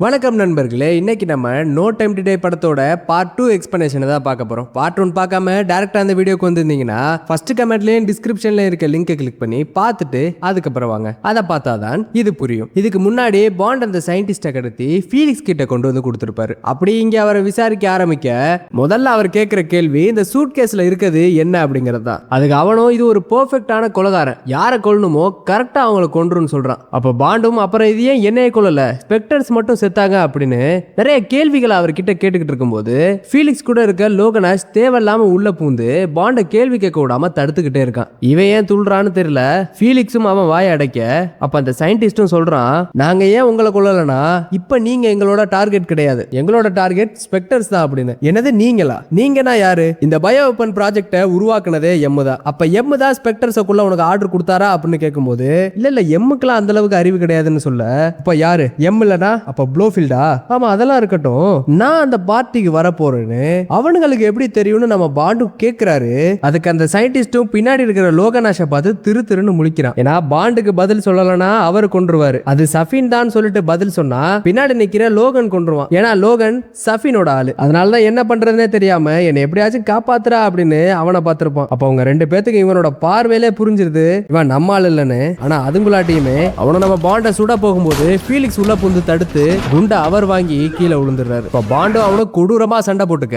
வணக்கம் நண்பர்களே, இன்னைக்கு நம்ம நோ டைம் டு டே படத்தோட பார்ட் 2 எக்ஸ்பிளனேஷன் தான் பார்க்க போறோம். பார்ட் 1 பார்க்காம டைரக்டா அந்த வீடியோக்கு வந்திருந்தீங்கன்னா ஃபர்ஸ்ட் கமெண்ட்லயும் டிஸ்கிரிப்ஷன்ல இருக்க லிங்கை கிளிக் பண்ணி பார்த்துட்டு அதுக்கப்புறம் வாங்க. அதை பார்த்தாதான் இது புரியும். இதுக்கு முன்னாடி பாண்ட் அந்த சயின்டிஸ்டை கடத்தி ஃபீலிக்ஸ் கிட்ட கொண்டு வந்து கொடுத்துருப்பாரு. அப்படி இங்க அவரை விசாரிக்க ஆரம்பிக்க முதல்ல அவர் கேட்கிற கேள்வி இந்த சூட் கேஸ்ல இருக்குது என்ன அப்படிங்கிறது தான். அதுக்கு அவனும் இது ஒரு பெர்ஃபெக்டான கொலைகாரன், யாரை கொல்லணுமோ கரெக்டா அவங்களை கொன்றுன்னு சொல்றான். அப்ப பாண்டும் அப்புறம் இது ஏன் என்னைய கொல்லல, ஸ்பெக்டர்ஸ் மட்டும் செத்தாங்க அப்படின்னு நிறைய கேள்விகளை அவர்கிட்ட கேட்டுக்கிட்டு இருக்கும்போது ஃபீலிக்ஸ் கூட இருக்க லோகனாஷ் தேவையில்லாம உள்ள பூந்து பாண்ட கேள்வி கேட்க விடாம தடுத்துக்கிட்டே இருக்கான். இவன் ஏன் துள்றான்னு தெரியல. ஃபீலிக்ஸும் அவன் வாய அடைக்க அப்ப அந்த சயின்டிஸ்டும் சொல்றான், நாங்க ஏன் உங்களை கொல்லலனா இப்ப நீங்க எங்களோட டார்கெட் கிடையாது, எங்களோட டார்கெட் ஸ்பெக்டர்ஸ் தான் அப்படின்னு. என்னது நீங்களா? நீங்கன்னா யாரு? இந்த பயோ வெப்பன் ப்ராஜெக்ட உருவாக்குனதே எம் தான். அப்ப எம் தான் ஸ்பெக்டர்ஸுக்குள்ள உனக்கு ஆர்டர் கொடுத்தாரா அப்படின்னு கேட்கும்போது இல்ல எம்முக்குலாம் அந்த அளவுக்கு அறிவு கிடையாதுன்னு சொல்ல, இப்ப யாரு? எம் இல்லனா அப்ப ப்ளோஃபீல்டா? ஆமா அதெல்லாம் இருக்கட்டும், நான் அந்த பார்ட்டிக்கு வர போறேன்னு அவனுங்களுக்கு எப்படி தெரியும்னு நம்ம பாண்டு கேக்குறாரு. அதுக்கு அந்த சயின்டிஸ்டும் பின்னாடி இருக்கிற லோகனாஷை பார்த்து திரு திருன்னு முழிக்கிறான். ஏன்னா பாண்டுக்கு பதில் சொல்லலனா அவர் கொன்றுவாரு. அது சஃபின் தான் சொல்லிட்டு பதில் சொன்னா பின்னாடி நிக்கிற லோகன் கொன்றுவான். ஏன்னா லோகன் சஃபினோட ஆளு. அதனாலதான் என்ன பண்றதுனே தெரியாம என்னை எப்படியாச்சும் காப்பாத்துறா அப்படின்னு அவனை பார்த்திருப்பான். அப்ப அவங்க ரெண்டு பேத்துக்கு இவனோட பார்வையிலே புரிஞ்சிருது இவன் நம்ம ஆள் இல்லன்னு. ஆனா அதுங்குள்ளாட்டியுமே அவனை நம்ம பாண்ட சுட போகும்போது ஃபீலிக்ஸ் உள்ள புந்து தடுத்து குண்டை அவர் வாங்கி கீழே விழுந்துடுறாரு. இப்ப பாண்டு அவனு கொடூரமா சண்டை போட்டுக்க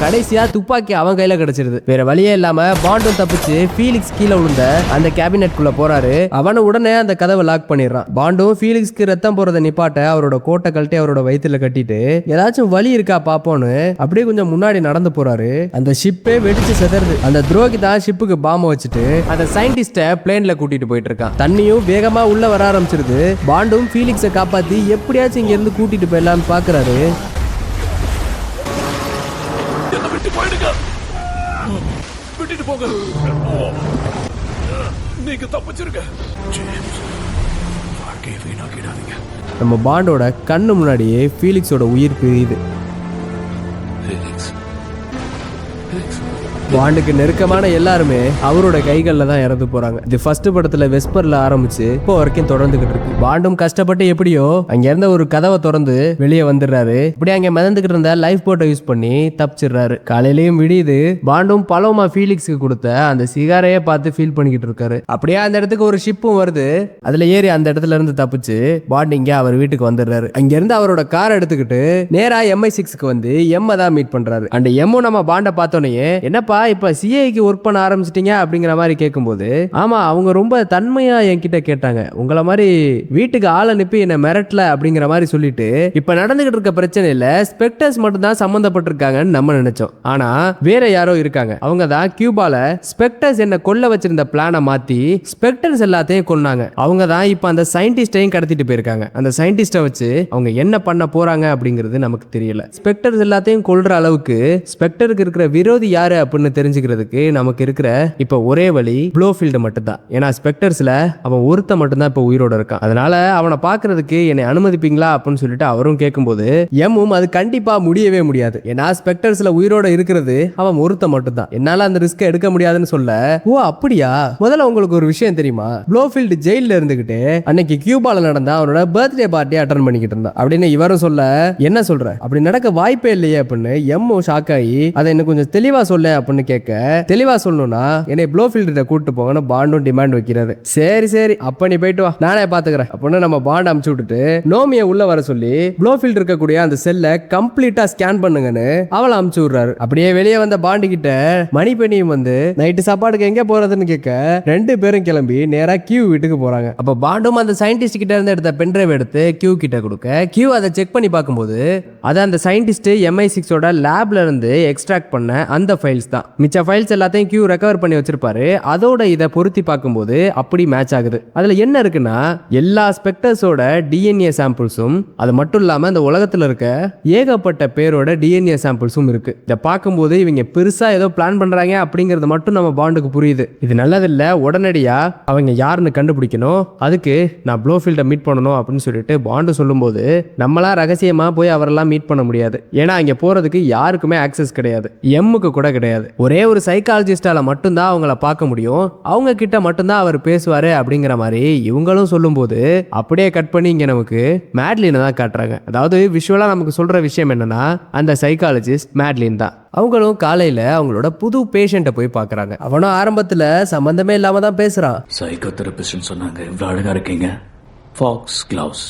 கடைசியா துப்பாக்கி அவன் கையில கிடைச்சிருது. வேற வழியே இல்லாம பாண்டும் தப்பிச்சு ஃபீலிக்ஸ் கீழே விழுந்த அந்த கேபினெட் குள்ள போறாரு. அவன உடனே அந்த கதவை லாக் பண்ணிடுறான். பாண்டும் ஃபீலிக்ஸ்க்கு ரத்தம் போறதை நிப்பாட்ட அவரோட கோட்டை கழட்டி அவரோட வயிற்றுல கட்டிட்டு ஏதாச்சும் வழி இருக்கா பாப்போன்னு அப்படியே கொஞ்சம் முன்னாடி நடந்து போறாரு. அந்த ஷிப்பே வெடிச்சு செதறுது. அந்த துரோகி தான் ஷிப்புக்கு பாம்பை வச்சுட்டு அந்த சயின்டிஸ்ட பிளேன்ல கூட்டிட்டு போயிட்டு இருக்கான். தண்ணியும் வேகமா உள்ள வர ஆரம்பிச்சிருது. பாண்டும் ஃபீலிக்ஸை காப்பாத்தி எப்படியாச்சும் இங்க இருந்து கூட்டிட்டு போயிடலாம்னு பாக்குறாரு. விட்டுட்டு போங்க, நீங்க தப்பிச்சிருங்க. வாழ்க்கையை வீணாக்கிடாதீங்க. நம்ம பாண்டோட கண்ணு முன்னாடியே ஃபீலிக்ஸோட உயிர் பிரியுது. பாண்டுக்கு நெருக்கமான எல்லாருமே அவரோட கைகள்ல தான் இறந்து போறாங்க. இது ஃபர்ஸ்ட் படத்துல வெஸ்பர்ல ஆரம்பிச்சு இப்போ வரைக்கும் தொடர்ந்துகிட்டு இருக்கு. பாண்டும் கஷ்டப்பட்டு எப்படியோ அங்க இருந்த ஒரு கதவை திறந்து வெளியே வந்துடுறாரு. இப்படி அங்க மிதந்துகிட்டு இருந்த லைஃப் போட்டை யூஸ் பண்ணி தப்பிச்சிடுறாரு. காலையிலயும் விடியுது. பாண்டும் பலோமா ஃபீலிக்ஸ்க்கு கொடுத்த அந்த சிகாரையே பார்த்து ஃபீல் பண்ணிக்கிட்டு இருக்காரு. அப்படியே அந்த இடத்துக்கு ஒரு ஷிப்பும் வருது. அதுல ஏறி அந்த இடத்துல இருந்து தப்பிச்சு பாண்ட் இங்க அவர் வீட்டுக்கு வந்துடுறாரு. அங்க இருந்து அவரோட கார் எடுத்துக்கிட்டு நேரா MI6க்கு வந்து எம்ம தான் மீட் பண்றாரு. அந்த எம்மும் நம்ம பாண்ட பார்த்தோன்னே என்னப்பா இப்ப சிஐக்கு ஒர்க் பண்ண ஆரம்பிச்சிட்டீங்க அப்படிங்கிற மாதிரி கேட்கும்போது, ஆமா அவங்க ரொம்ப தன்மையா என்கிட்ட கேட்டாங்க, உங்களை மாதிரி வீட்டுக்கு ஆள் அனுப்பி என்ன மிரட்டல அப்படிங்கிற மாதிரி சொல்லிட்டு இப்ப நடந்துகிட்டு இருக்க பிரச்சனை இல்ல ஸ்பெக்டர்ஸ் மட்டும் தான் சம்பந்தப்பட்டிருக்காங்கன்னு நம்ம நினைச்சோம். ஆனா வேற யாரோ இருக்காங்க. அவங்க தான் கியூபால ஸ்பெக்டர்ஸ் என்ன கொல்ல வச்சிருந்த பிளானை மாத்தி ஸ்பெக்டர்ஸ் எல்லாத்தையும் கொன்னாங்க. அவங்க தான் இப்ப அந்த சயின்டிஸ்டையும் கடத்திட்டு போயிருக்காங்க. அந்த சயின்டிஸ்ட வச்சு அவங்க என்ன பண்ண போறாங்க அப்படிங்கிறது நமக்கு தெரியல. ஸ்பெக்டர்ஸ் எல்லாத்தையும் கொல்ற அளவுக்கு ஸ்பெக்டருக்கு இருக்கிற விரோதி யாரு அப்படின்னு தெரிஞ்சுக்கிறதுக்கு நமக்கு இருக்கிற இப்ப ஒரே வழி ப்ளோஃபீல்ட் மட்டும் தான். ஏன்னா ஸ்பெக்டர்ஸ்ல அவன் ஒருத்த மட்டும் தான் இப்ப உயிரோட இருக்கான். அதனால அவனை பாக்குறதுக்கு என்னை அனுமதிப்பீங்களா அப்படின்னு சொல்லிட்டு அவரும் கேட்கும்போது எம்மும் அது கண்டிப்பா முடியவே முடியாது. ஏன்னா ஸ்பெக்டர்ஸ்ல உயிரோட இருக்கிறது அவன் ஒருத்த மட்டும் தான். என்னால அந்த ரிஸ்க் எடுக்க முடியாதுன்னு சொல்ல, ஓ அப்படியா, முதல்ல உங்களுக்கு ஒரு விஷயம் தெரியுமா, ப்ளோஃபீல்ட் ஜெயில இருந்துகிட்டு அன்னைக்கு கியூபால நடந்த அவனோட பர்த்டே பார்ட்டி அட்டன் பண்ணிக்கிட்டு இருந்தான் அப்படின்னு இவரும் சொல்ல, என்ன சொல்ற, அப்படி நடக்க வாய்ப்பே இல்லையே அப்படின்னு எம்மும் ஷாக் ஆகி அதை இன்னும் கொஞ்சம் தெளிவா சொல்ல அப்படின்னு கேட்க, தெளிவா சொல்லணும்னா என்னை ப்ளோஃபீல்ட கூட்டு போங்கன்னு பாண்டும் டிமாண்ட் வைக்கிறாரு. சரி சரி அப்ப நீ போயிட்டு வா, நானே பாத்துக்கிறேன் அப்படின்னு நம்ம பாண்ட் அமுச்சு விட்டுட்டு நோமியை உள்ள வர சொல்லி ப்ளோஃபீல்ட் இருக்கக்கூடிய அந்த செல்லை கம்ப்ளீட்டா ஸ்கேன் பண்ணுங்கன்னு அவளை அமுச்சு விடுறாரு. அப்படியே வெளியே வந்த பாண்டு கிட்ட மணிப்பெண்ணியும் வந்து நைட்டு சாப்பாடுக்கு எங்க போறதுன்னு கேட்க ரெண்டு பேரும் கிளம்பி நேரா கியூ வீட்டுக்கு போறாங்க. அப்ப பாண்டும் அந்த சயின்டிஸ்ட் கிட்ட இருந்து எடுத்த பென்ட்ரைவ் எடுத்து கியூ கிட்ட கொடுக்க கியூ அதை செக் பண்ணி பார்க்கும்போது அது அந்த சயின்டிஸ்ட் MI6ஓட லேப்ல இருந்து எக்ஸ்ட்ராக்ட் பண்ண அந்த ஃபைல்ஸ் தான். மிச்ச ஃபைல்ஸ் எல்லாத்தையும் கியூ ரெக்கவர் பண்ணி வச்சிருப்பாரு. அதோட இதை பொருத்தி பார்க்கும்போது அப்படி மேட்ச் ஆகுது. அதுல என்ன இருக்குன்னா எல்லா ஸ்பெக்டர்ஸோட DNA சாம்பிள்ஸும், அது மட்டும் இல்லாம இந்த உலகத்துல இருக்க ஏகப்பட்ட பேரோட DNA சாம்பிள்ஸும் இருக்கு. இதை பார்க்கும்போது இவங்க பெருசா ஏதோ பிளான் பண்றாங்க அப்படிங்கிறது மட்டும் நம்ம பாண்டுக்கு புரியுது. இது நல்லதில்ல, உடனடியா அவங்க யாருன்னு கண்டுபிடிக்கணும், அதுக்கு நான் ப்ளோஃபீல்ட மீட் பண்ணணும் அப்படின்னு சொல்லிட்டு பாண்டு சொல்லும்போது நம்மளா ரகசியமா போய் அவரெல்லாம் மீட் பண்ண முடியாது. ஏன்னா அங்க போறதுக்கு யாருக்குமே ஆக்சஸ் கிடையாது, எம்முக்கு கூட கிடையாது. ஒரே ஒரு சைக்காலஜிஸ்டால மட்டும்தான் அவங்கள பார்க்க முடியும், அவங்க கிட்ட மட்டும்தான் அவர் பேசுவாரு அப்படிங்கிற மாதிரி இவங்களும் சொல்லும்போது அப்படியே கட் பண்ணி இங்க நமக்கு மேட்லினை தான் காட்டுறாங்க. அதாவது விஷுவலா நமக்கு சொல்ற விஷயம் என்னன்னா அந்த சைக்காலஜிஸ்ட் மேட்லின் தான். அவங்களும் காலையில அவங்களோட புது பேஷண்ட்டை போய் பார்க்கறாங்க. அவனும் ஆரம்பத்துல சம்பந்தமே இல்லாம தான் பேசுறான். சைக்கோ தெரபிஸ்ட் சொன்னாங்க இவ்வளவு அழகா இருக்கீங்க. ஃபாக்ஸ் கிளவுஸ்,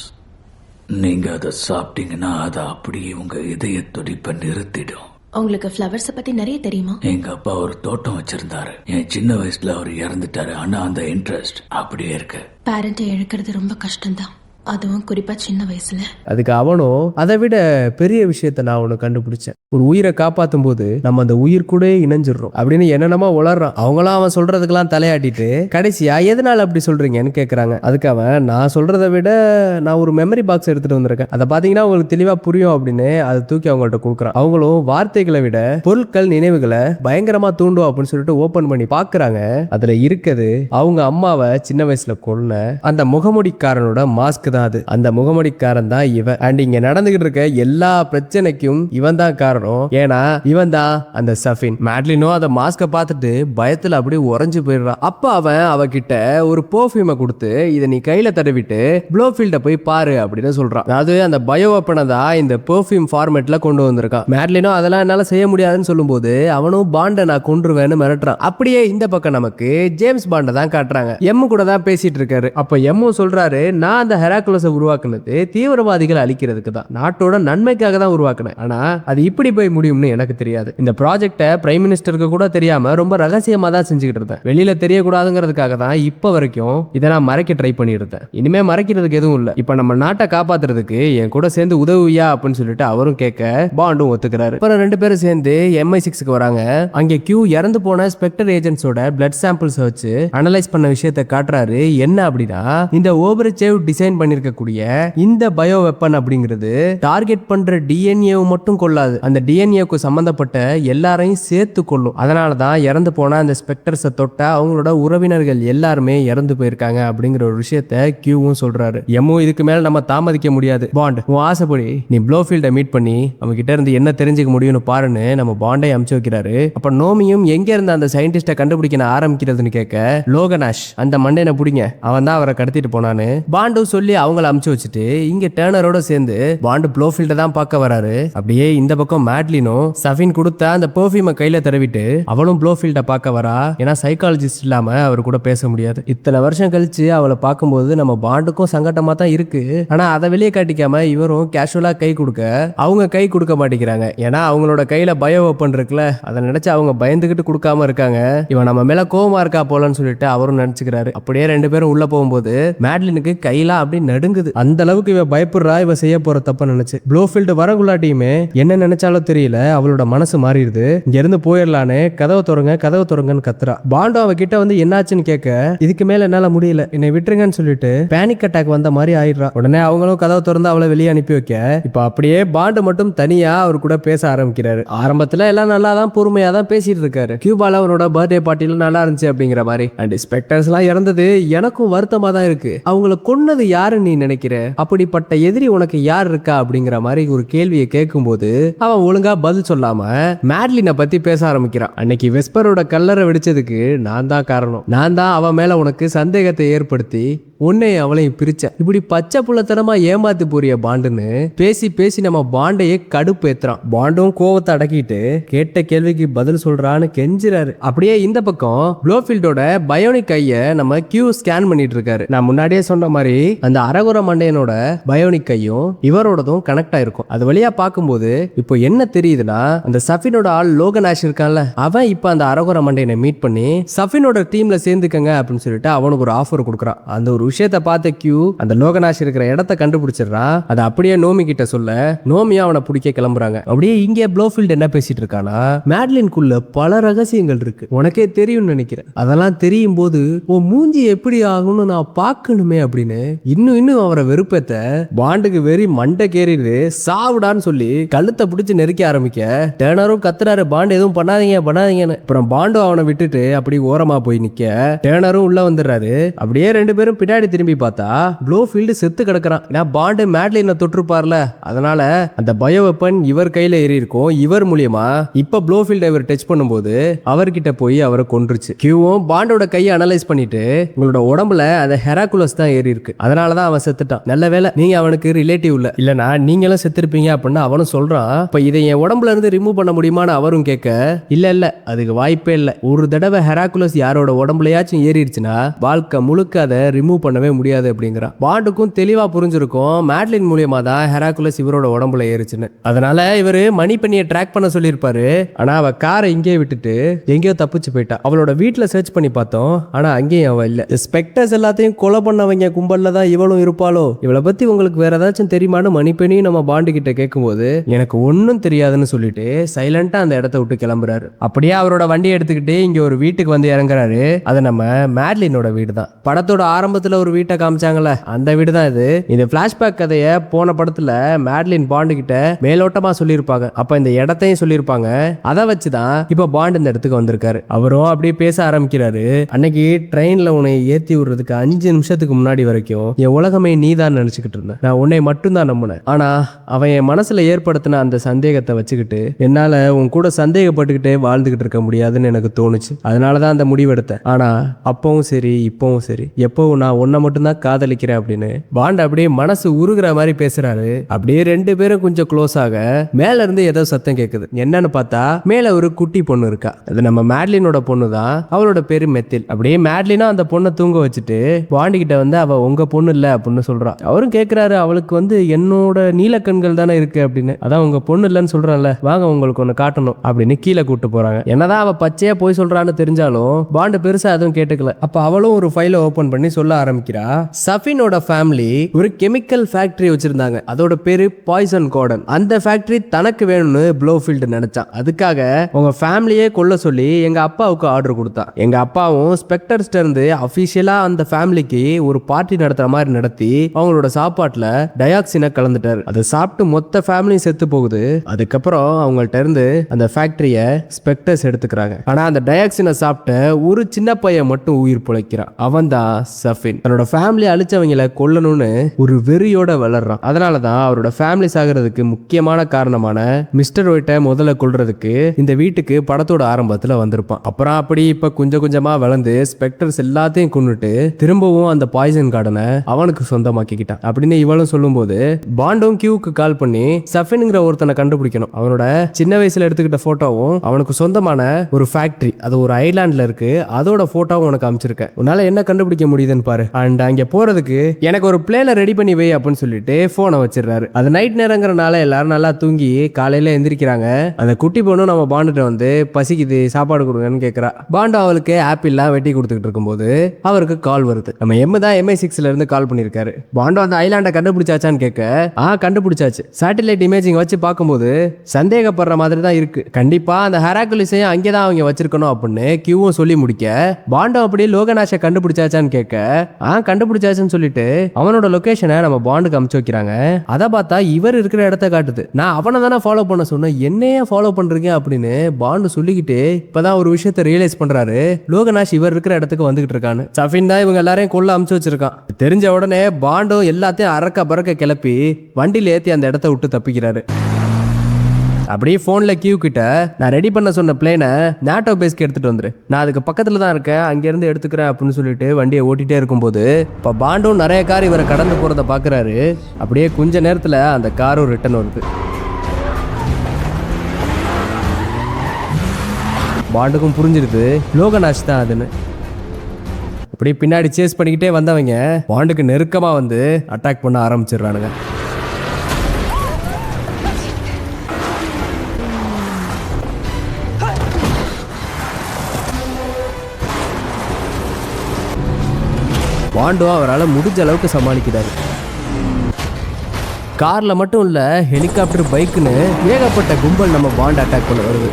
நீங்க அதை சாப்பிட்டீங்கன்னா அதை அப்படியே உங்க இதய துடிப்பை நிறுத்திடும். உங்களுக்கு ஃப்ளவர்ஸ பத்தி நிறைய தெரியுமா? எங்க அப்பா ஒரு தோட்டம் வச்சிருந்தாரு. என் சின்ன வயசுல அவர் இறந்துட்டாரு. ஆனா அந்த இன்ட்ரெஸ்ட் அப்படியே இருக்கு. பேரண்ட்டை இழக்கிறது ரொம்ப கஷ்டம்தான், அதுவும் குறிப்பா சின்ன வயசுல. அதுக்கு அவனும் அதை விட பெரிய விஷயத்த நான் ஒன்று கண்டுபிடிச்சேன். ஒரு உயிரை காப்பாற்றும் போது நம்ம அந்த உயிர் கூட இணைஞ்சிடுறோம் அப்படின்னு என்னென்னமா உளறான். அவங்களாம் அவன் சொல்றதுக்கெல்லாம் தலையாட்டிட்டு கடைசியா எதனால அப்படி சொல்றீங்கன்னு கேட்கறாங்க. அதுக்கு அவன் நான் சொல்றதை விட நான் ஒரு மெமரி பாக்ஸ் எடுத்துட்டு வந்திருக்கேன், அதை பாத்தீங்கன்னா உங்களுக்கு தெளிவா புரியும் அப்படின்னு அதை தூக்கி அவங்கள்ட்ட கொடுக்குறான். அவங்களும் வார்த்தைகளை விட பொருட்கள் நினைவுகளை பயங்கரமா தூண்டும் அப்படின்னு சொல்லிட்டு ஓபன் பண்ணி பாக்குறாங்க. அதுல இருக்குது அவங்க அம்மாவை சின்ன வயசுல கொல்ல அந்த முகமுடிக்காரனோட மாஸ்க் தான் அது. அந்த முகமுடிக்காரன் தான் இவன். அண்ட் இங்க நடந்துகிட்டு இருக்க எல்லா பிரச்சனைக்கும் இவன் தான் காரணம். ஏன்னா இவன் தான் அந்த சஃபின். மேட்லினோ அந்த மாஸ்க பார்த்துட்டு பயத்துல அப்படியே உறைஞ்சு போயிடுறான். அப்ப அவன் அவகிட்ட ஒரு பெர்ஃப்யூமை கொடுத்து இதை நீ கையில தடவிட்டு ப்ளோஃபீல்ட போய் பாரு அப்படின்னு சொல்றான். அதாவது அந்த பயோ வெப்பனை தான் இந்த பெர்ஃப்யூம் ஃபார்மேட்ல கொண்டு வந்திருக்கான். மேட்லினோ அதெல்லாம் என்னால செய்ய முடியாதுன்னு சொல்லும்போது அவனும் பாண்டை நான் கொன்றுவேன்னு மிரட்டுறான். அப்படியே இந்த பக்கம் நமக்கு ஜேம்ஸ் பாண்டை தான் காட்டுறாங்க. எம்மு கூட தான் பேசிட்டு இருக்காரு. அப்ப எம்மு சொல்றாரு, நான் அந்த ஹெராக்குலஸை உருவாக்குனது தீவிரவாதிகள் அழிக்கிறதுக்கு தான், நாட்டோட நன்மைக்காக தான் உருவாக்குனேன். ஆனா அது இப்படி போய் முடியும்னு எனக்கு தெரியாது. இந்த ப்ராஜெக்டை பிரைம் மினிஸ்டருக்கு கூட தெரியாம ரொம்ப ரகசியமா தான் செஞ்சுக்கிட்டு இருந்தேன். வெளியில தெரியக்கூடாதுங்கிறதுக்காக தான் இப்ப வரைக்கும் இதை நான் மறைக்க ட்ரை பண்ணிட்டு இருந்தேன். இனிமே மறைக்கிறதுக்கு எதுவும் இல்ல. இப்ப நம்ம நாட்டை காப்பாத்துறதுக்கு என் கூட சேர்ந்து உதவியா அப்படின்னு சொல்லிட்டு அவரும் கேட்க பாண்டும் ஒத்துக்கிறாரு. அப்புறம் ரெண்டு பேரும் சேர்ந்து MI6க்கு வராங்க. அங்க கியூ இறந்து போன ஸ்பெக்டர் ஏஜென்ட்ஸோட பிளட் சாம்பிள்ஸ் வச்சு அனலைஸ் பண்ண விஷயத்தை காட்டுறாரு. என்ன அப்படின்னா இந்த ஓபரேச்சேவ் டிசைன் பண்ணிருக்கக்கூடிய இந்த பயோ வெப்பன் அப்படிங்கிறது டார்கெட் பண்ற DNA மட்டும் கொள்ளாது, அந்த டிஎன்ஏக்கு சம்பந்தப்பட்ட எல்லாரையும் சேர்த்து கொள்ளும். அதனாலதான் இறந்து போன அந்த ஸ்பெக்டர்ஸை தொட்ட அவங்களோட உறவினர்கள் எல்லாருமே இறந்து போயிருக்காங்க அப்படிங்கிற ஒரு விஷயத்த கியூவும் சொல்றாரு. எம்மோ இதுக்கு மேல நம்ம தாமதிக்க முடியாது, பாண்ட் உன் ஆசைப்படி நீ ப்ளோஃபீல்டை மீட் பண்ணி அவங்க கிட்ட இருந்து என்ன தெரிஞ்சுக்க முடியும்னு பாருன்னு நம்ம பாண்டை அமுச்சு வைக்கிறாரு. அப்ப நோமியும் எங்க இருந்து அந்த சயின்டிஸ்ட கண்டுபிடிக்க ஆரம்பிக்கிறதுன்னு கேட்க லோகனாஷ் அந்த மண்டையை பிடிங்க, அவன் தான் அவரை கடத்திட்டு போனான்னு பாண்டும் சொல்லி அவங்கள அமுச்சு வச்சுட்டு இங்க டேர்னரோட சேர்ந்து பாண்டு ப்ளோஃபீல்ட தான் பார்க்க வராரு. அப்படியே இந்த பக்கம் மேட்லினோ சஃபின் கொடுத்த அந்த பெர்ஃப்யூமை கையில தடவிட்டு அவளும் ப்ளோஃபீல்ட பார்க்க வரா. ஏன்னா சைக்காலஜிஸ்ட் இல்லாம அவர் கூட பேச முடியாது. இத்தனை வருஷம் கழிச்சு அவளை பார்க்கும்போது நம்ம பாண்டுக்கும் சங்கட்டமா தான் இருக்கு. ஆனா அதை வெளியே காட்டிக்காம இவரும் கேஷுவலா கை கொடுக்க அவங்க கை கொடுக்க மாட்டேங்கிறாங்க. ஏன்னா அவங்களோட கையில பயோ வெப்பன் இருக்குல்ல, அதை நினைச்சு அவங்க பயந்துகிட்டு கொடுக்காம இருக்காங்க. இவன் நம்ம மேல கோவமா இருக்கா போலன்னு சொல்லிட்டு அவரும் நினைச்சுக்கிறாரு. அப்படியே ரெண்டு பேரும் உள்ள போகும்போது மேட்லினுக்கு கையெல்லாம் அப்படி நடுங்குது. அந்த அளவுக்கு இவ பயப்படுறா இவ செய்ய போற தப்ப நினைச்சு. ப்ளோஃபீல்டு வரகுள்ளாட்டியுமே என்ன நினைச்சாலும் தெரியல அவளோட மனசு மாறிடுது. இங்க இருந்து போயிடலான்னு கதவை திறங்கன்னு கத்துறா. பாண்டோ அவ கிட்ட வந்து என்னாச்சுன்னு கேட்க இதுக்கு மேல என்னால முடியல என்னை விட்டுருங்கன்னு சொல்லிட்டு பேனிக் அட்டாக் வந்த மாதிரி ஆயிடுறா. உடனே அவங்களும் கதவை திறந்து அவளை வெளியே அனுப்பி வைக்க இப்ப அப்படியே பாண்டு மட்டும் தனியா அவர் கூட பேச ஆரம்பிக்கிறாரு. ஆரம்பத்துல எல்லாம் நல்லா தான் பொறுமையா தான் பேசிட்டு இருக்காரு. கியூபால அவரோட பர்த்டே பார்ட்டில நல்லா இருந்துச்சு அப்படிங்கிற மாதிரி. அண்ட் ஸ்பெக்டர்ஸ் எல்லாம் இறந்தது எனக்கும் வருத்தமா தான் இருக்கு. அவங்கள கொன்னது யாருன்னு நீ நினைக்கிற? அப்படிப்பட்ட எதிரி உனக்கு யார் இருக்கா அப்படிங்கிற மாதிரி ஒரு கேள்வியை கேட்கும்போது அவன் ஒழுங்கா பதில் சொல்லாம மேட்லினை பத்தி பேச ஆரம்பிக்கிறான். அன்னைக்கு வெஸ்பரோட கல்லறை வெடிச்சதுக்கு நான் தான் காரணம், நான் தான் அவன் மேல உனக்கு சந்தேகத்தை ஏற்படுத்தி உன்னையும் அவளையும் பிரிச்ச. இப்படி பச்சை புள்ளத்தனமா ஏமாத்து போறிய பாண்டுன்னு பேசி பேசி நம்ம பாண்டையே கடுப்பு ஏத்துறான். பாண்டும் கோவத்தை அடக்கிட்டு கேட்ட கேள்விக்கு பதில் சொல்றான்னு கெஞ்சுறாரு. அப்படியே இந்த பக்கம் ப்ளோஃபீல்டோட பயோனிக் கைய நம்ம கியூ ஸ்கேன் பண்ணிட்டு இருக்காரு. நான் முன்னாடியே சொன்ன மாதிரி அந்த அரகுர மண்டையனோட பயோனிக் கையும் இவரோடதும் கனெக்ட் ஆயிருக்கும். அது வழியா பார்க்கும்போது இப்போ என்ன தெரியுதுன்னா அந்த சஃபினோட ஆள் லோகனாஷ் இருக்கான்ல, அவன் இப்ப அந்த அரகுர மண்டையனை மீட் பண்ணி சஃபினோட டீம்ல சேர்ந்துக்கங்க அப்படின்னு சொல்லிட்டு அவனுக்கு ஒரு ஆஃபர் கொடுக்குறான். அந்த ஒரு விஷயத்தை பார்த்த கியூ அந்த லோகனாஷ் இருக்கிற இடத்தை கண்டுபிடிச்சிடறான். அதை அப்படியே நோமி கிட்ட சொல்ல நோமியா அவனை பிடிக்க கிளம்புறாங்க. அப்படியே இங்கே ப்ளோஃபீல்ட் என்ன பேசிட்டு இருக்கானா, மேட்லின்குள்ள பல ரகசியங்கள் இருக்கு, உனக்கே தெரியும்னு நினைக்கிறேன். அதெல்லாம் தெரியும் போது உன் மூஞ்சி எப்படி ஆகும்னு நான் பார்க்கணுமே அப்படின்னு இன்னும் அவரை வெறுப்பேத்த பாண்டுக்கு வெறி மண்டை கேறிடு சாவுடான்னு சொல்லி கழுத்தை பிடிச்சு நெருக்க ஆரம்பிக்க டேர்னரும் கத்துறாரு, பாண்டு எதுவும் பண்ணாதீங்கன்னு. அப்புறம் பாண்டு அவனை விட்டுட்டு அப்படி ஓரமா போய் நிக்க டேர்னரும் உள்ள வந்துடுறாரு. அப்படியே ரெண்டு பேரும் பின்னாடி பின்னாடி திரும்பி பார்த்தா ப்ளோஃபீல்டு செத்து கிடக்குறான். ஏன்னா பாண்டு மேட்லினை தொற்றுப்பார்ல, அதனால அந்த பயோ வெப்பன் இவர் கையில ஏறி இருக்கும். இவர் மூலியமா இப்ப ப்ளோஃபீல்டை இவர் டச் பண்ணும்போது அவர்கிட்ட போய் அவரை கொன்றுச்சு. கியூவும் பாண்டோட கையை அனலைஸ் பண்ணிட்டு உங்களோட உடம்புல அந்த ஹெராகுலஸ் தான் ஏறி இருக்கு, அதனாலதான் அவன் செத்துட்டான். நல்ல வேலை நீங்க அவனுக்கு ரிலேட்டிவ் இல்ல, இல்லனா நீங்களும் செத்துருப்பீங்க அப்படின்னு அவனும் சொல்றான். இப்ப இதை என் உடம்புல இருந்து ரிமூவ் பண்ண முடியுமான்னு அவரும் கேட்க, இல்ல அதுக்கு வாய்ப்பே இல்ல. ஒரு தடவை ஹெராகுலஸ் யாரோட உடம்புலயாச்சும் ஏறிடுச்சுன்னா வாழ்க்கை முழுக்க அதை ரிமூவ் பண்ணவே முடியாது அப்படிங்கிறான். பாண்டுக்கும் தெளிவா புரிஞ்சிருக்கும் மேட்லின் மூலியமா தான் ஹெராகுலஸ் இவரோட உடம்புல ஏறிச்சுன்னு. அதனால இவரு மணி பண்ணியை ட்ராக் பண்ண சொல்லியிருப்பாரு. ஆனா அவ காரை இங்கே விட்டுட்டு எங்கேயோ தப்பிச்சு போயிட்டா. அவளோட வீட்டுல சர்ச் பண்ணி பார்த்தோம், ஆனா அங்கேயும் அவ இல்ல. ஸ்பெக்டர்ஸ் எல்லாத்தையும் கொலை பண்ணவங்க கும்பல்ல தான் இவளும் இருப்பாளோ. இவளை பத்தி உங்களுக்கு வேற ஏதாச்சும் தெரியுமான்னு மணிப்பெண்ணியும் நம்ம பாண்டு கிட்ட கேட்கும்போது எனக்கு ஒன்னும் தெரியாதுன்னு சொல்லிட்டு சைலண்டா அந்த இடத்த விட்டு கிளம்புறாரு. அப்படியே அவரோட வண்டியை எடுத்துக்கிட்டு இங்க ஒரு வீட்டுக்கு வந்து இறங்குறாரு. அது நம்ம மேட்லினோட வீடு தான். படத்தோட ஆரம்பத்துல ஒரு வீட்டை காமிச்சாங்கல்ல, அந்த வீடு தான் இது. இந்த பிளாஷ்பேக் கதைய போன படத்துல மேட்லின் பாண்டு கிட்ட மேலோட்டமா சொல்லியிருப்பாங்க. அப்ப இந்த இடத்தையும் சொல்லியிருப்பாங்க. அதை வச்சுதான் இப்ப பாண்டு இந்த இடத்துக்கு வந்திருக்காரு. அவரும் அப்படியே பேச ஆரம்பிக்கிறாரு. அன்னைக்கு ட்ரெயின்ல உன்னை ஏத்தி விடுறதுக்கு 5 நிமிஷத்துக்கு முன்னாடி வரைக்கும் என் உலகமே நீதான் நினைச்சுக்கிட்டு இருந்தேன். நான் உன்னை மட்டும்தான் நம்பினேன். ஆனா அவன் என் மனசுல ஏற்படுத்தின அந்த சந்தேகத்தை வச்சுக்கிட்டு என்னால உன் கூட சந்தேகப்பட்டுக்கிட்டே வாழ்ந்துகிட்டு இருக்க முடியாதுன்னு எனக்கு தோணுச்சு. அதனாலதான் அந்த முடிவு எடுத்தேன். ஆனா அப்பவும் சரி இப்பவும் சரி எப்பவும் நான் உன்னை மட்டும்தான் காதலிக்கிறேன் அப்படின்னு பாண்ட் அப்படியே மனசு உருகுற மாதிரி பேசுறாரு. அப்படியே 2 பேரும் கொஞ்சம் க்ளோஸ் ஆக மேல இருந்து ஏதோ சத்தம் கேக்குது. என்னன்னு பார்த்தா மேல ஒரு குட்டி பொண்ணு இருக்கா. அது நம்ம மேட்லினோட பொண்ணு தான். அவளோட பேரு மெத்தில். அப்படியே மேட்லினா அந்த பொண்ணை தூங்க வச்சுட்டு பாண்டி கிட்ட வந்து அவ உங்க பொண்ணு இல்ல அப்படின்னு சொல்றா. அவரும் கேக்குறாரு, அவளுக்கு வந்து என்னோட நீல கண்கள் தானே இருக்கு அப்படின்னு. அதான் உங்க பொண்ணு இல்லன்னு சொல்றான்ல, வாங்க உங்களுக்கு ஒண்ணு காட்டணும் அப்படின்னு கீழே கூட்டு போறாங்க. என்னதான் அவ பச்சையா போய் சொல்றான்னு தெரிஞ்சாலும் பாண்டு பெருசா எதுவும் கேட்டுக்கல. அப்ப அவளும் ஒரு ஃபைலை ஓபன் பண்ணி சொல்ல ஆரம்பிக்கிறா. சஃபினோட ஃபேமிலி ஒரு கெமிக்கல் ஃபேக்டரி வச்சிருந்தாங்க. அதோட பேரு பாய்சன் கார்டன். அந்த ஃபேக்டரி தனக்கு வேணும்னு ப்ளோஃபீல்டு நினைச்சான். அதுக்காக உங்க ஃபேமிலியே கொல்ல சொல்லி எங்க அப்பாவுக்கு ஆர்டர் கொடுத்தான். எங்க அப்பாவும் ஸ்பெக்டர்ஸ்ட இருந்து அபிஷியலா அந்த ஃபேமிலிக்கு ஒரு பார்ட்டி நடத்துற மாதிரி நடத்தி அவங்களோட சாப்பாட்டுல டயாக்சினை கலந்துட்டாரு. அதை சாப்பிட்டு மொத்த ஃபேமிலி செத்து போகுது. அதுக்கப்புறம் அவங்கள்ட்ட இருந்து அந்த ஃபேக்டரிய ஸ்பெக்டர்ஸ் எடுத்துக்கிறாங்க. ஆனா அந்த டயாக்சினை சாப்பிட்ட ஒரு சின்ன பையன் மட்டும் உயிர் பிழைக்கிறான். அவன் தான் சஃபின். தன்னோட ஃபேமிலி அழிச்சவங்களை கொல்லணும்னு ஒரு வெறியோட வளர்றான். அதனாலதான் அவரோட ஃபேமிலி சாகிறதுக்கு முக்கியமான காரணமான மிஸ்டர் ஒயிட்டை முதல்ல கொல்றதுக்கு இந்த வீட்டுக்கு படத்தோட ஆரம்பத்துல வந்திருப்பான். அப்புறம் அப்படி இப்ப கொஞ்சம் கொஞ்சமா வளர்ந்து ஸ்பெக்டர்ஸ் எல்லாத்தையும் கொன்னுட்டு திரும்பவும் அந்த பாய்சன் கார்டனை அவனுக்கு சொந்தமாக்கிக்கிட்டான் அப்படின்னு இவளும் சொல்லும்போது பாண்டும் கியூக்கு கால் பண்ணி சஃபின்ங்கிற ஒருத்தனை கண்டுபிடிக்கணும். அவனோட சின்ன வயசுல எடுத்துக்கிட்ட போட்டோவும் அவனுக்கு சொந்தமான ஒரு ஃபேக்டரி அது ஒரு ஐலாண்ட்ல இருக்கு, அதோட போட்டோவும் உனக்கு அமைச்சிருக்கேன். உன்னால என்ன கண்டுபிடிக்க முடியுதுன்னு பாரு. அண்ட் அங்க போறதுக்கு எனக்கு ஒரு பிளேனை ரெடி பண்ணி வை அப்படின்னு சொல்லிட்டு போனை வச்சிடறாரு. அது நைட் நேரங்கிறனால எல்லாரும் நல்லா தூங்கி காலையில எந்திரிக்கிறாங்க. அந்த குட்டி பொண்ணு நம்ம பாண்டுட்ட வந்து பசிக்குது சாப்பாடு கொடுங்கன்னு கேட்கறா. பாண்டு அவளுக்கு ஆப்பிள்லாம் வெட்டி கொடுத்துக்கிட்டு இருக்கும்போது அவருக்கு கால் வருது. நம்ம எம் தான் MI6ல இருந்து கால் பண்ணிருக்காரு. பாண்டு அந்த ஐலாண்டை கண்டுபிடிச்சாச்சான்னு கேட்க கண்டுபிடிச்சாச்சு. சேட்டலைட் இமேஜிங் வச்சு பார்க்கும்போது சந்தேகப்படுற மாதிரி தான் இருக்கு. கண்டிப்பா அந்த ஹெராகுலிஸையும் அங்கேதான் அவங்க வச்சிருக்கணும் அப்படின்னு கியூவும் சொல்லி முடிக்க பாண்டு அப்படியே லோகநாஷை கண்டுபிடிச்சாச்சான்னு கேட்க கண்டுபிடிச்சாச்சுன்னு சொல்லிட்டு அவனோட லொகேஷனை நம்ம பாண்டுக்கு அமுச்சு வைக்கிறாங்க. அதை பார்த்தா இவர் இருக்கிற இடத்த காட்டுது. நான் அவனை தானே ஃபாலோ பண்ண சொன்னேன், என்னையே ஃபாலோ பண்றீங்க அப்படின்னு பாண்டு சொல்லிக்கிட்டு இப்பதான் ஒரு விஷயத்தை ரியலைஸ் பண்றாரு. லோகநாஷ் இவர் இருக்கிற இடத்துக்கு வந்துகிட்டு இருக்கான்னு. சஃபின் தான் இவங்க எல்லாரையும் கொல்ல அமுச்சு வச்சிருக்கான். தெரிஞ்ச உடனே பாண்டும் எல்லாத்தையும் அரக்க பறக்க கிளப்பி வண்டியில ஏத்தி அந்த இடத்த விட்டு தப்பிக்கிறாரு. அப்படியே போன்ல கியூ கிட்ட நான் ரெடி பண்ண சொன்ன பிளேனை நாட்டோ பேஸ்க்கு எடுத்துட்டு வந்துரு, நான் அதுக்கு பக்கத்துல தான் இருக்கேன், அங்க இருந்து எடுத்துக்கிறேன் அப்படின்னு சொல்லிட்டு வண்டியை ஓட்டிட்டே இருக்கும்போது இப்ப பாண்டும் நிறைய கார் இவரை கடந்து போறத பாக்குறாரு. அப்படியே கொஞ்ச நேரத்துல அந்த காரும் ரிட்டர்ன் வருது. பாண்டுக்கும் புரிஞ்சிருது லோகநாஷ் தான் அதுன்னு. அப்படி பின்னாடி சேஸ் பண்ணிக்கிட்டே வந்தவங்க பாண்டுக்கு நெருக்கமா வந்து அட்டாக் பண்ண ஆரம்பிச்சிடுறானுங்க. பாண்டும் அவரால் முடிஞ்ச அளவுக்கு சமாளிக்கிறாரு. கார்ல மட்டும் இல்ல ஹெலிகாப்டர் பைக்குன்னு ஏகப்பட்ட கும்பல் நம்ம பாண்ட் அட்டாக் பண்ண வருது.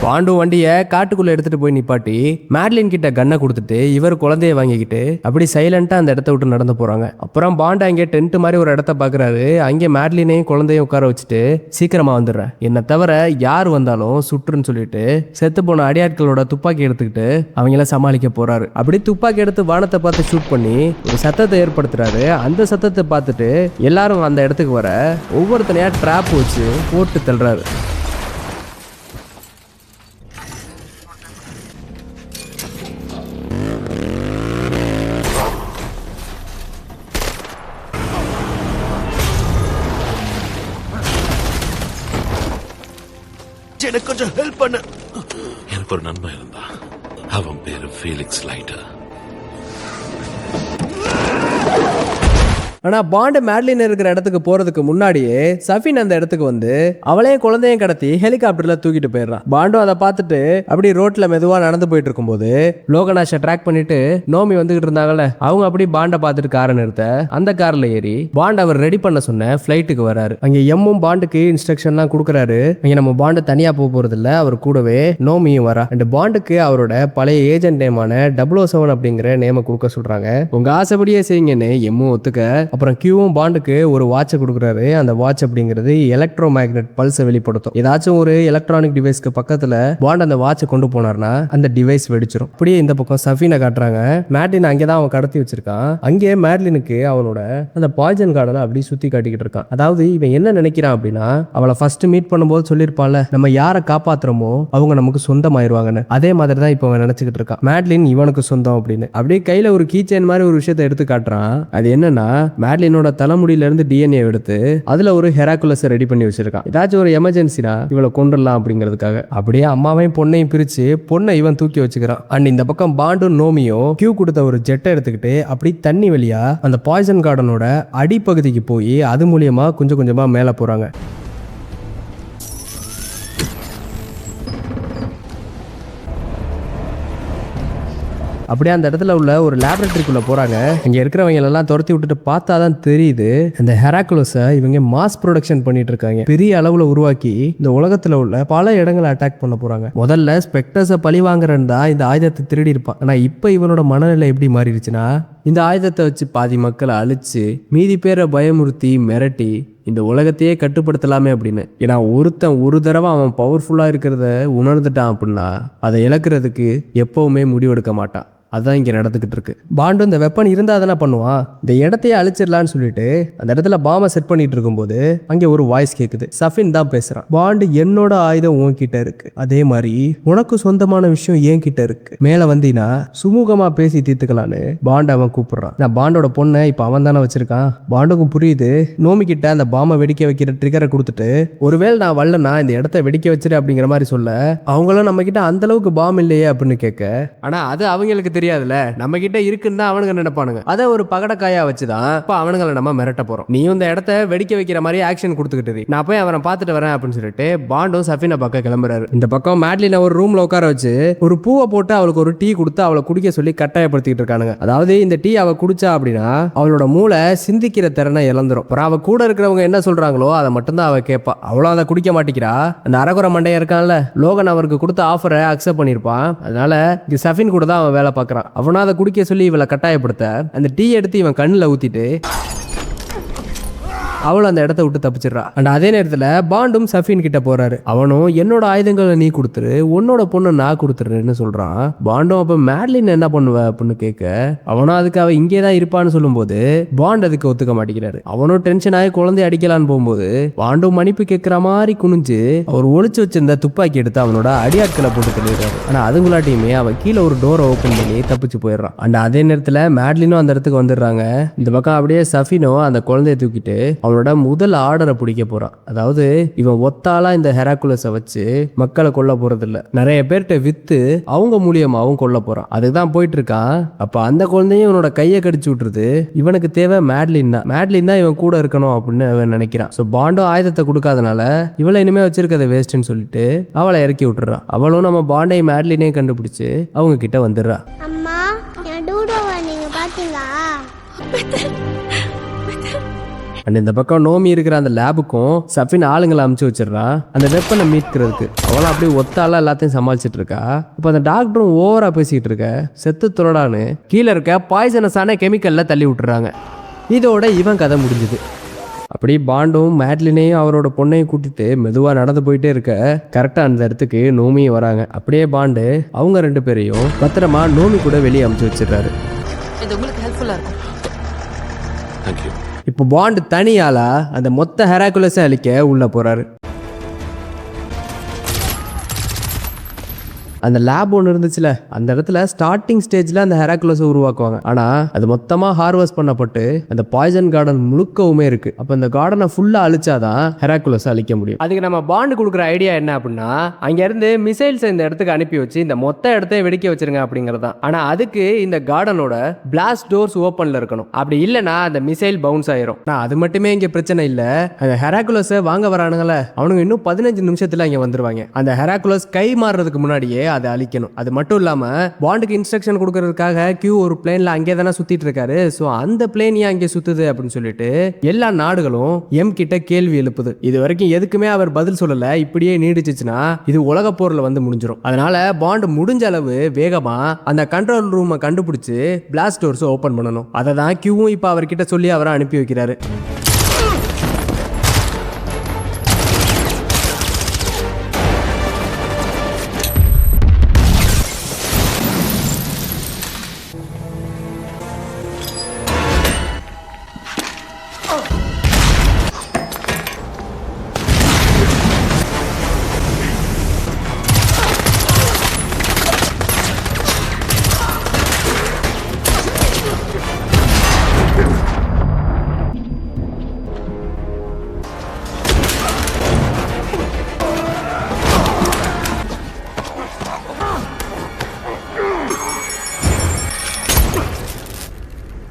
பாண்டு வண்டியை காட்டுக்குள்ள எடுத்துட்டு போய் நிப்பாட்டி மேட்லின் கிட்ட கன்னை கொடுத்துட்டு இவர் குழந்தைய வாங்கிக்கிட்டு அப்படி சைலண்டா அந்த இடத்த விட்டு நடந்து போறாங்க. அப்புறம் பாண்டு அங்கே டென்ட் மாதிரி ஒரு இடத்த பாக்குறாரு. அங்கே மேட்லினையும் குழந்தையும் உட்கார வச்சுட்டு சீக்கிரமா வந்துடுறேன், என்ன தவிர யார் வந்தாலும் சுற்றுன்னு சொல்லிட்டு செத்து போன அடியாட்களோட துப்பாக்கி எடுத்துக்கிட்டு அவங்கள சமாளிக்க போறாரு. அப்படி துப்பாக்கி எடுத்து வானத்தை பார்த்து ஷூட் பண்ணி ஒரு சத்தத்தை ஏற்படுத்துறாரு. அந்த சத்தத்தை பார்த்துட்டு எல்லாரும் அந்த இடத்துக்கு வர ஒவ்வொருத்தனையா ட்ராப் வச்சு போட்டு தள்ளுறாரு. எனக்கு கொஞ்சம் ஹெல்ப் பண்ணு. எனக்கு ஒரு நன்மை இருந்தா, அவன் பேரு ஃபீலிக்ஸ் லைட்டர். ஆனா பாண்டு மேட்லின் இருக்கிற இடத்துக்கு போறதுக்கு முன்னாடியே சஃபின் அந்த இடத்துக்கு வந்து அவளையும் குழந்தையும் கடத்தி ஹெலிகாப்டர்ல தூக்கிட்டு போயிடுறான். பாண்டு அதை பார்த்துட்டு அப்படி ரோட்ல மெதுவா நடந்து போயிட்டு இருக்கும்போது லோகநாஷை ட்ராக் பண்ணிட்டு நோமி வந்துகிட்டு இருந்தாங்கல்ல, அவங்க அப்படி பாண்டை பார்த்துட்டு காரை நிறுத்த அந்த கார்ல ஏறி பாண்ட் அவர் ரெடி பண்ண சொன்ன ஃபிளைட்டுக்கு வராரு. அங்க எம்மும் பாண்டுக்கு இன்ஸ்ட்ரக்ஷன்லாம் கொடுக்குறாரு. அங்க நம்ம பாண்டு தனியா போறது இல்ல, அவர் கூடவே நோமியும் வரா. அண்ட் பாண்டுக்கு அவரோட பழைய ஏஜென்ட் நேமான 007 அப்படிங்கிற நேம கொடுக்க சொல்றாங்க. உங்க ஆசைப்படியே செய்யுங்கன்னு எம்மும் ஒத்துக்க. அப்புறம் கியூவும் பாண்டுக்கு ஒரு வாட்சை கொடுக்குறாரு. அந்த வாட்ச் அப்படிங்கிறது எலக்ட்ரோ மேக்னெட் பல்ஸை வெளிப்படுத்தும். ஏதாச்சும் ஒரு எலக்ட்ரானிக் டிவைஸ்க்கு பக்கத்துல பாண்ட் அந்த வாட்சை கொண்டு போனார்னா அந்த டிவைஸ் வெடிச்சிடும். அப்படியே இந்த பக்கம் சஃபீனை காட்டுறாங்க. மேட்லின் அங்கேதான் அவன் கடத்தி வச்சிருக்கான். அங்கே மேட்லினுக்கு அவனோட அந்த பாய்சன் கார்டனை அப்படி சுத்தி காட்டிக்கிட்டு இருக்கான். அதாவது இவன் என்ன நினைக்கிறான் அப்படின்னா, அவளை ஃபர்ஸ்ட் மீட் பண்ணும்போது சொல்லியிருப்பான்ல, நம்ம யாரை காப்பாத்துறோமோ அவங்க நமக்கு சொந்தமாயிருவாங்கன்னு. அதே மாதிரி தான் இப்போ அவன் நினைச்சுக்கிட்டு இருக்கான். மேட்லின் இவனுக்கு சொந்தம் அப்படின்னு. அப்படியே கையில ஒரு கீச்சேன் மாதிரி ஒரு விஷயத்தை எடுத்து காட்டுறான். அது என்னன்னா, மேட்லினோட தலைமுடியில இருந்து டிஎன்ஏ எடுத்து அதுல ஒரு ஹெராகுலஸ் ரெடி பண்ணி வச்சிருக்கான். ஏதாச்சும் ஒரு எமர்ஜென்சினா இவளை கொண்டுடலாம் அப்படிங்கிறதுக்காக. அப்படியே அம்மாவையும் பொண்ணையும் பிரிச்சு பொண்ணை இவன் தூக்கி வச்சுக்கிறான். அண்ட் இந்த பக்கம் பாண்டு நோமியும் கியூ கொடுத்த ஒரு ஜெட்டை எடுத்துக்கிட்டு அப்படி தண்ணி வழியா அந்த பாய்சன் கார்டனோட அடிப்பகுதிக்கு போய் அது மூலியமா கொஞ்சம் கொஞ்சமா மேல போறாங்க. அப்படியே அந்த இடத்துல உள்ள ஒரு லேபரேட்டரிக்குள்ள போறாங்க. இங்க இருக்கிறவங்க எல்லாம் துரத்தி விட்டுட்டு பார்த்தா தான் தெரியுது அந்த ஹெராகுலஸை இவங்க மாஸ் ப்ரொடக்ஷன் பண்ணிட்டு இருக்காங்க. பெரிய அளவுல உருவாக்கி இந்த உலகத்துல உள்ள பல இடங்களை அட்டாக் பண்ண போறாங்க. முதல்ல ஸ்பெக்டர்ஸை பழி வாங்குறன்னு தான் இந்த ஆயுதத்தை திருடி இருப்பான். ஆனா இப்ப இவனோட மனநிலை எப்படி மாறிடுச்சுன்னா, இந்த ஆயுதத்தை வச்சு பாதி மக்களை அழிச்சு மீதி பேரை பயமுறுத்தி மிரட்டி இந்த உலகத்தையே கட்டுப்படுத்தலாமே அப்படின்னு. ஏன்னா ஒருத்தன் ஒரு தடவை அவன் பவர்ஃபுல்லா இருக்கிறத உணர்ந்துட்டான் அப்படின்னா அதை இழக்கிறதுக்கு எப்பவுமே முடிவெடுக்க மாட்டான். அதான் இங்க நடந்துகிட்டு இருக்கு. பாண்டு இந்த வெப்பன் இருந்தா தானே பண்ணுவான். இந்த இடத்தையே அழிச்சிடலான்னு சொல்லிட்டு அந்த இடத்துல பாம்பை செட் பண்ணிட்டு இருக்கும்போது அங்கே ஒரு வாய்ஸ் கேக்குது. சஃபின் தான் பேசுறான். பாண்டு, என்னோட ஆயுதம் உன்கிட்ட இருக்கு, அதே மாதிரி உனக்கு சொந்தமான விஷயம் என் கிட்ட இருக்கு. மேல வந்தீங்கன்னா சுமூகமா பேசி தீர்த்துக்கலான்னு பாண்டு அவன் கூப்பிடுறான். நான் பாண்டோட பொண்ணை இப்ப அவன் தானே வச்சிருக்கான். பாண்டுக்கும் புரியுது. நோமி கிட்ட அந்த பாம்பை வெடிக்க வைக்கிற ட்ரிகரை கொடுத்துட்டு ஒருவேளை நான் வரலன்னா இந்த இடத்த வெடிக்க வச்சிரு அப்படிங்கிற மாதிரி சொல்ல, அவங்களும் நம்ம கிட்ட அந்த அளவுக்கு பாம்பு இல்லையே அப்படின்னு கேட்க, ஆனா அது அவங்களுக்கு தெரியாதுல, நம்ம கிட்ட இருக்குன்னு அவனுங்க நினைப்பானுங்க. அதை ஒரு பகடக்காயா வச்சுதான் இப்ப அவனுங்களை நம்ம மிரட்ட போறோம். நீயும் இந்த இடத்த வெடிக்க வைக்கிற மாதிரி ஆக்ஷன் கொடுத்துக்கிட்டு நான் போய் அவனை பார்த்துட்டு வரேன் அப்படின்னு சொல்லிட்டு பாண்டும் சஃபினை பக்கம் கிளம்புறாரு. இந்த பக்கம் மேட்லின் ஒரு ரூம்ல உட்கார வச்சு ஒரு பூவை போட்டு அவளுக்கு ஒரு டீ கொடுத்து அவளை குடிக்க சொல்லி கட்டாயப்படுத்திட்டு இருக்கானுங்க. அதாவது இந்த டீ அவ குடிச்சா அப்படின்னா அவளோட மூளை சிந்திக்கிற திறனை இழந்துரும். அப்புறம் அவ கூட இருக்கிறவங்க என்ன சொல்றாங்களோ அதை மட்டும்தான் அவ கேட்பா. அவளும் அதை குடிக்க மாட்டேங்கிறா. அந்த அரகுர மண்டையா இருக்கான்ல லோகன், அவருக்கு கொடுத்த ஆஃபரை அக்செப்ட் பண்ணிருப்பான். அதனால இங்க சஃபின் கூட தான் அவன் வேலை பார்க்கறான். அவனா அதை குடிக்க சொல்லி இவளை கட்டாயப்படுத்த அந்த டீ எடுத்து இவன் கண்ணில் ஊத்திட்டு அவளும் அந்த இடத்த விட்டு தப்பிச்சிடறா. அண்ட் அதே நேரத்தில் பாண்டும் சஃபின் கிட்ட போறாரு. அவனும் என்னோட ஆயுதங்களை நீ கொடுத்துரு, உன்னோட பொண்ணு நான் கொடுத்துருன்னு சொல்றான். பாண்டும் அப்ப மேட்லின் என்ன பண்ணுவ அப்படின்னு கேட்க, அவனும் அதுக்கு அவ இங்கே தான் இருப்பான்னு சொல்லும்போது பாண்ட் அதுக்கு ஒத்துக்க மாட்டேங்கிறாரு. அவனும் டென்ஷன் ஆகி குழந்தை அடிக்கலான்னு போகும்போது பாண்டும் மன்னிப்பு கேட்கிற மாதிரி குனிஞ்சு அவர் ஒளிச்சு வச்சிருந்த துப்பாக்கி எடுத்து அவனோட அடியாட்களை போட்டு தள்ளிடுறாரு. ஆனா அதுங்களாட்டியுமே அவன் கீழே ஒரு டோரை ஓப்பன் பண்ணி தப்பிச்சு போயிடுறான். அண்ட் அதே நேரத்தில் மேட்லினும் அந்த இடத்துக்கு வந்துடுறாங்க. இந்த பக்கம் அப்படியே சஃபினோ அந்த குழந்தைய தூக்கிட்டு அவனோட முதல் ஆர்டரை பிடிக்க போறான். அதாவது இவன் ஒத்தாலா இந்த ஹெராகுலஸை வச்சு மக்களை கொல்ல போறது இல்ல, நிறைய பேர்கிட்ட வித்து அவங்க மூலியமாவும் கொல்ல போறான். அதுதான் போயிட்டு இருக்கான். அப்ப அந்த குழந்தையும் இவனோட கையை கடிச்சு விட்டுருது. இவனுக்கு தேவை மேட்லின் தான். மேட்லின் தான் இவன் கூட இருக்கணும் அப்படின்னு அவன் நினைக்கிறான். ஸோ பாண்டும் ஆயுதத்தை கொடுக்காதனால இவளை இனிமே வச்சிருக்கதை வேஸ்ட்னு சொல்லிட்டு அவளை இறக்கி விட்டுறான். அவளும் நம்ம பாண்டையும் மேட்லினையும் கண்டுபிடிச்சு அவங்க கிட்ட வந்துடுறா. அம்மா, என் டூடோவை நீங்க பாத்தீங்களா? அண்ட் இந்த பக்கம் நோமி இருக்கிற அந்த லேபுக்கும் சஃபின் ஆளுங்களை அமுச்சு வச்சிடறா அந்த வெப்பனை மீட்கிறதுக்கு. அவளும் அப்படியே ஒத்தால எல்லாத்தையும் சமாளிச்சுட்டு இருக்கா. இப்போ அந்த டாக்டரும் ஓவரா பேசிக்கிட்டு இருக்க செத்து துறடான்னு கீழே இருக்க பாய்சனஸான கெமிக்கல்ல தள்ளி விட்டுறாங்க. இதோட இவன் கதை முடிஞ்சுது. அப்படி பாண்டும் மேட்லினையும் அவரோட பொண்ணையும் கூட்டிட்டு மெதுவாக நடந்து போயிட்டே இருக்க கரெக்டாக அந்த இடத்துக்கு நோமியும் வராங்க. அப்படியே பாண்டு அவங்க 2 பேரையும் பத்திரமா நோமி கூட வெளியே அமுச்சு வச்சிடுறாரு. இது உங்களுக்கு ஹெல்ப்ஃபுல்லா இருக்கும். தேங்க்யூ. இப்போ பாண்டு தனியாலா அந்த மொத்த ஹெராக்குலஸை அழிக்க உள்ள போறாரு. அந்த லேப் ஒன்று இருந்துச்சுல அந்த இடத்துல ஸ்டார்டிங் ஸ்டேஜில் அந்த ஹெராக்குலஸை உருவாக்குவாங்க. ஆனால் அது மொத்தமாக ஹார்வெஸ்ட் பண்ணப்பட்டு அந்த பாய்சன் கார்டன் முழுக்கவுமே இருக்கு. அப்போ அந்த கார்டனை ஃபுல்லாக அழிச்சாதான் ஹெராக்குலஸை அழிக்க முடியும். அதுக்கு நம்ம பாண்டு கொடுக்குற ஐடியா என்ன அப்படின்னா, அங்கேருந்து மிசைல்ஸை இந்த இடத்துக்கு அனுப்பி வச்சு இந்த மொத்த இடத்தையும் வெடிக்க வச்சிருங்க அப்படிங்கிறது தான். ஆனால் அதுக்கு இந்த கார்டனோட பிளாஸ்ட் டோர்ஸ் ஓப்பனில் இருக்கணும். அப்படி இல்லைன்னா அந்த மிசைல் பவுன்ஸ் ஆயிரும். நான் அது மட்டுமே இங்கே பிரச்சனை இல்லை. அந்த ஹெராக்குலஸை வாங்க வரானுங்களே அவனுங்க இன்னும் 15 நிமிஷத்தில் இங்கே வந்துருவாங்க. அந்த ஹெராக்குலஸ் கை மாறுறதுக்கு முன்னாடியே அதை அழிக்கணும். அது மட்டும் இல்லாம பாண்டுக்கு இன்ஸ்ட்ரக்ஷன் கொடுக்கறதுக்காக கியூ ஒரு பிளேன்ல அங்கே தானே சுத்திட்டு இருக்காரு. சோ அந்த பிளேன் ஏன் அங்கே சுத்துது அப்படின்னு சொல்லிட்டு எல்லா நாடுகளும் எம் கிட்ட கேள்வி எழுப்புது. இது வரைக்கும் எதுக்குமே அவர் பதில் சொல்லல. இப்படியே நீடிச்சுச்சுன்னா இது உலக போர்ல வந்து முடிஞ்சிடும். அதனால பாண்டு முடிஞ்ச அளவு வேகமா அந்த கண்ட்ரோல் ரூமை கண்டுபிடிச்சு பிளாஸ்ட் டோர்ஸ் ஓபன் பண்ணணும். அதை தான் கியூவும் இப்ப அவர்கிட்ட சொல்லி அவரை அனுப்பி வைக்கிறாரு.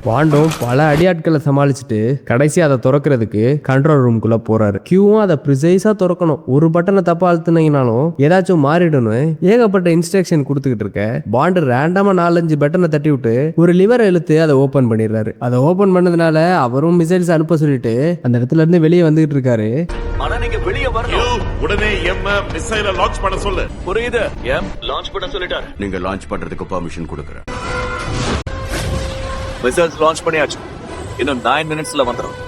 பாண்டும் பல அடியாட்களை சமாளிச்சுட்டு கடைசி அதை திறக்கிறதுக்கு கண்ட்ரோல் ரூம்குள்ள போறாரு. கியூவும் அதை ப்ரிசைஸா திறக்கணும். ஒரு பட்டனை தப்பா அழுத்துனீங்கனாலும் ஏதாச்சும் மாறிடணும். ஏகப்பட்ட இன்ஸ்ட்ரக்ஷன் கொடுத்துக்கிட்டு இருக்க பாண்டு ரேண்டமா 4-5 பட்டனை தட்டி விட்டு ஒரு லிவரை இழுத்து அதை ஓபன் பண்ணிடுறாரு. அதை ஓபன் பண்ணதுனால அவரும் மிசைல்ஸ் அனுப்ப சொல்லிட்டு அந்த இடத்துல இருந்து வெளியே வந்துகிட்டு இருக்காரு. ஆனா நீங்க வெளியே வரணும். உடனே எம் மிசைலை லான்ச் பண்ண சொல்லு. புரியுது. எம் லான்ச் பண்ண சொல்லிட்டாரு. நீங்க லான்ச் பண்றதுக்கு பெர்மிஷன் கொடுக்கறேன். மிசைல்ஸ் லான்ச் பண்ணியாச்சு. இன்னும் 9 மினிட்ஸ்ல வந்துரும்.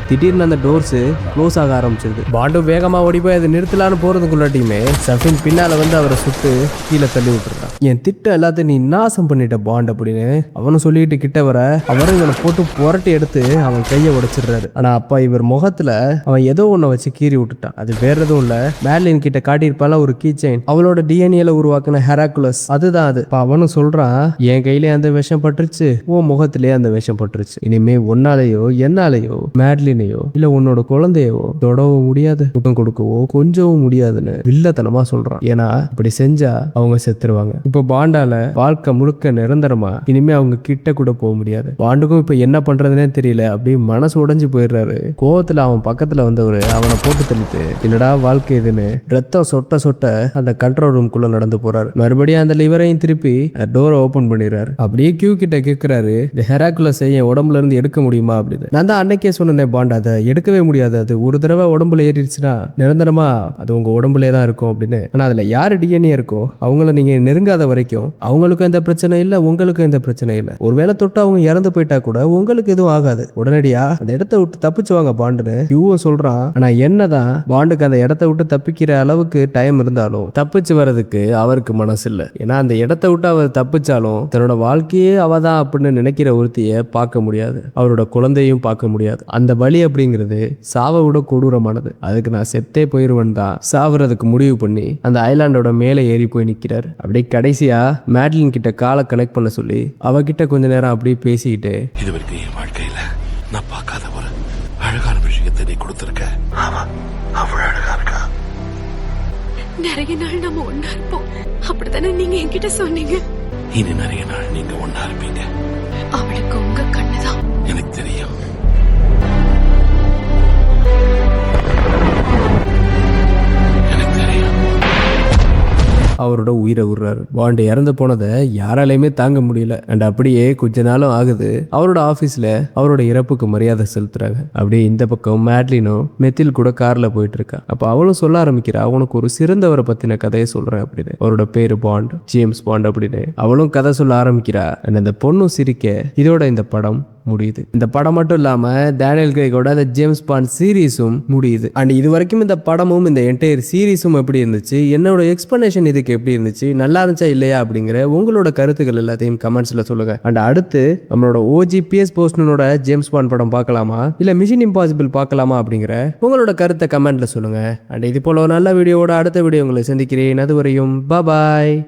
திடீர்னு அந்த டோர்ஸ் க்ளோஸ் ஆக ஆரம்பிச்சிருது. பாண்டு வேகமா ஓடி போய் அதை நிறுத்தலான்னு போறதுக்குள்ளாட்டியுமே சஃபின் பின்னால வந்து அவரை சுட்டு கீழே தள்ளி விட்டுறான். என் திட்டம் எல்லாத்தையும் நீ நாசம் பண்ணிட்ட பாண்ட் அப்படின்னு அவனும் சொல்லிட்டு கிட்ட வர அவரும் இவனை போட்டு புரட்டி எடுத்து அவன் கையை உடைச்சிடுறாரு. ஆனா அப்பா இவர் முகத்துல அவன் ஏதோ ஒன்ன வச்சு கீறி விட்டுட்டான். அது வேற எதுவும் இல்ல, மேட்லின் கிட்ட காட்டியிருப்பால ஒரு கீ செயின், அவளோட டிஎன்ஏல உருவாக்குன ஹெராக்குலஸ் அதுதான் அது. அவனும் சொல்றான், என் கையிலே அந்த விஷம் பட்டுருச்சு, உன் முகத்திலே அந்த விஷம் பட்டுருச்சு. இனிமே ஒன்னாலேயோ என்னாலேயோ மேட்லின் இல்ல உன்னோட குழந்தையோ தொடவும் முடியாது, முகம் கொடுக்கவோ கொஞ்சவும் முடியாதுன்னு வில்லத்தனமா சொல்றான். ஏன்னா இப்படி செஞ்சா அவங்க செத்துருவாங்க. இப்ப பாண்டால வாழ்க்கை முழுக்க நிரந்தரமா இனிமே அவங்க கிட்ட கூட போக முடியாது. பாண்டுக்கும் இப்ப என்ன பண்றதுன்னே தெரியல. அப்படியே மனசு உடைஞ்சு போயிடுறாரு. கோவத்துல அவன் பக்கத்துல வந்தவரு அவனை போட்டு தள்ளிட்டு என்னடா வாழ்க்கை இதுன்னு ரத்தம் சொட்ட சொட்ட அந்த கண்ட்ரோல் ரூம்குள்ள நடந்து போறாரு. மறுபடியும் அந்த லிவரையும் திருப்பி டோரை ஓபன் பண்ணிடுறாரு. அப்படியே கியூ கிட்ட கேட்கிறாரு, இந்த ஹெராக்குலஸை என் உடம்புல இருந்து எடுக்க முடியுமா அப்படின்னு. நான் தான் அன்னைக்கே சொன்னேன் பாண்ட், அதை எடுக்கவே முடியாது. அது ஒரு தடவை உடம்புல ஏறிடுச்சுன்னா நிரந்தரமா அது உங்க உடம்புலே தான் இருக்கும் அப்படின்னு. ஆனா அதுல யாரு டிஎன்ஏ இருக்கோ அவங்கள நீங்க நெருங்காத வரைக்கும் அவங்களுக்கும் எந்த பிரச்சனை இல்லை, உங்களுக்கும் எந்த பிரச்சனை இல்லை. ஒருவேளை தொட்டு அவங்க இறந்து போயிட்டா கூட உங்களுக்கு எதுவும் ஆகாது. உடனடியா அந்த இடத்த விட்டு தப்பிச்சுவாங்க பாண்டுன்னு யூவும் சொல்றான். ஆனா என்னதான் பாண்டுக்கு அந்த இடத்த விட்டு தப்பிக்கிற அளவுக்கு டைம் இருந்தாலும் தப்பிச்சு வர்றதுக்கு அவருக்கு மனசு இல்லை. ஏன்னா அந்த இடத்த விட்டு அவர் தப்பிச்சாலும் தன்னோட வாழ்க்கையே அவதான் அப்படின்னு நினைக்கிற ஒருத்திய பார்க்க முடியாது, அவரோட குழந்தையும் பார்க்க முடியாது. அந்த வழி அப்படிங்கிறது சாவை விட கொடூரமானது. அதுக்கு நான் செத்தே போயிருவேன் தான் சாவுறதுக்கு முடிவு பண்ணி அந்த ஐலாண்டோட மேலே ஏறி போய் நிக்கிறாரு. அப்படியே கடைசியா மேட்லின் கிட்ட காலை கனெக்ட் பண்ண சொல்லி அவகிட்ட கொஞ்ச நேரம் அப்படியே பேசிக்கிட்டு, இது வரைக்கும் என் வாழ்க்கையில நான் பார்க்காத ஒரு அழகான விஷயத்தை நீ கொடுத்திருக்க. ஆமா, அவ்வளவு அழகா இருக்கா. நிறைய நாள் நம்ம ஒண்ணா இருப்போம் அப்படித்தானே நீங்க என்கிட்ட சொன்னீங்க. இனி நிறைய நாள் நீங்க ஒண்ணா இருப்பீங்க. அவளுக்கு உங்க கண்ணுதான். எனக்கு தெரியும். எனக்கு தெரியும். அவரோட உயிரை விடுறாரு. பாண்ட் இறந்து போனதை யாராலையுமே தாங்க முடியல. அண்ட் அப்படியே கொஞ்ச நாளும் ஆகுது, அவரோட ஆபீஸ்ல அவரோட இறப்புக்கு மரியாதை செலுத்துறாங்க. அப்படியே இந்த பக்கம் மேட்லினும் மெத்தில் கூட கார்ல போயிட்டு இருக்கா. அப்ப அவளும் சொல்ல ஆரம்பிக்கிறா, அவனுக்கு ஒரு சிறந்தவரை பத்தின கதையை சொல்றேன் அப்படின்னு. அவரோட பேரு பாண்ட், ஜேம்ஸ் பாண்ட் அப்படின்னு. அவளும் கதை சொல்ல ஆரம்பிக்கிறா. அந்த பொண்ணும் சிரிக்க இதோட இந்த படம் முடியுது. இந்த படம் மட்டும் இல்லாம டேனியல் கிரேகோட அந்த ஜேம்ஸ் பாண்ட் சீரீஸும் முடியுது. அண்ட் இது வரைக்கும் இந்த படமும் இந்த என்டையர் சீரீஸும் எப்படி இருந்துச்சு, என்னோட எக்ஸ்பிளனேஷன் இதுக்கு எப்படி இருந்துச்சு, நல்லா இருந்துச்சா இல்லையா அப்படிங்கிற உங்களோட கருத்துக்கள் எல்லாத்தையும் கமெண்ட்ஸ்ல சொல்லுங்க. அண்ட் அடுத்து நம்மளோட ஓஜி பிஎஸ் போஸ்டனோட ஜேம்ஸ் பாண்ட் படம் பார்க்கலாமா இல்ல மிஷன் இம்பாசிபிள் பார்க்கலாமா அப்படிங்கிற உங்களோட கருத்தை கமெண்ட்ல சொல்லுங்க. அண்ட் இது போல ஒரு நல்ல வீடியோவோட அடுத்த வீடியோ உங்களை சந்திக்கிறேன். அதுவரையும் பாய்.